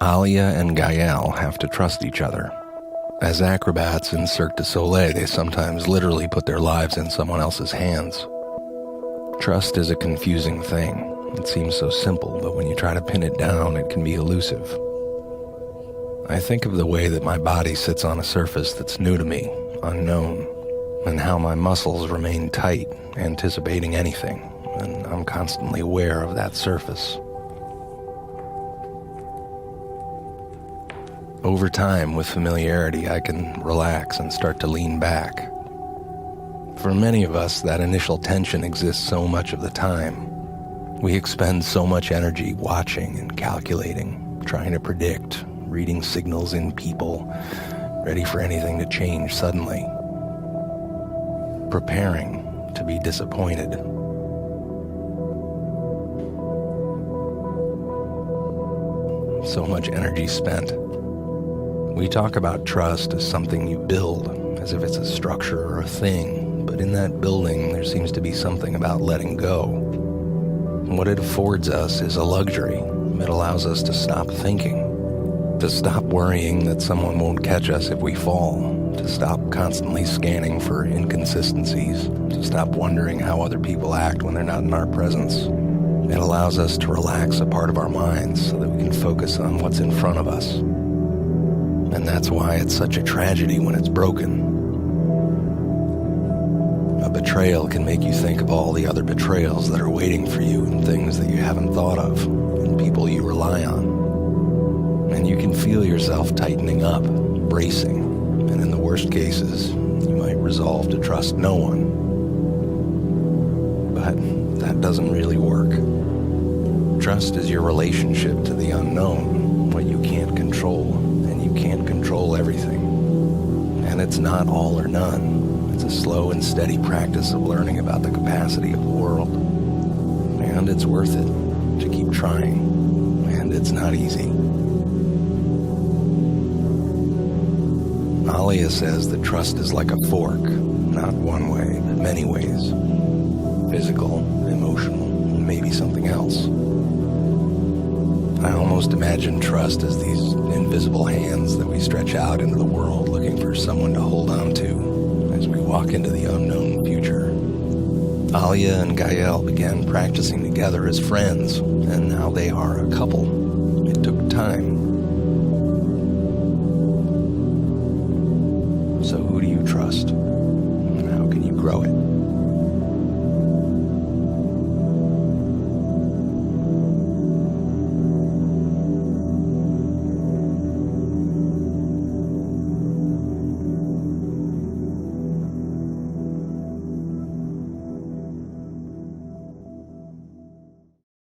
Alia and Gael have to trust each other. As acrobats in Cirque du Soleil, they sometimes literally put their lives in someone else's hands. Trust is a confusing thing. It seems so simple, but when you try to pin it down, it can be elusive. I think of the way that my body sits on a surface that's new to me, unknown, and how my muscles remain tight, anticipating anything, and I'm constantly aware of that surface. Over time, with familiarity, I can relax and start to lean back. For many of us, that initial tension exists so much of the time. We expend so much energy watching and calculating, trying to predict, reading signals in people, ready for anything to change suddenly, preparing to be disappointed. So much energy spent. We talk about trust as something you build, as if it's a structure or a thing, but in that building there seems to be something about letting go. What it affords us is a luxury. It allows us to stop thinking, to stop worrying that someone won't catch us if we fall, to stop constantly scanning for inconsistencies, to stop wondering how other people act when they're not in our presence. It allows us to relax a part of our minds so that we can focus on what's in front of us. And that's why it's such a tragedy when it's broken. A betrayal can make you think of all the other betrayals that are waiting for you and things that you haven't thought of and people you rely on. And you can feel yourself tightening up, bracing, and in the worst cases, you might resolve to trust no one. But that doesn't really work. Trust is your relationship to the unknown, what you can't control. You can't control everything. And it's not all or none. It's a slow and steady practice of learning about the capacity of the world. And it's worth it to keep trying. And it's not easy. Alia says that trust is like a fork, not one way, but many ways. Physical, emotional, and maybe something else. I almost imagine trust as these invisible hands that we stretch out into the world looking for someone to hold on to as we walk into the unknown future. Alia and Gael began practicing together as friends, and now they are a couple. It took time.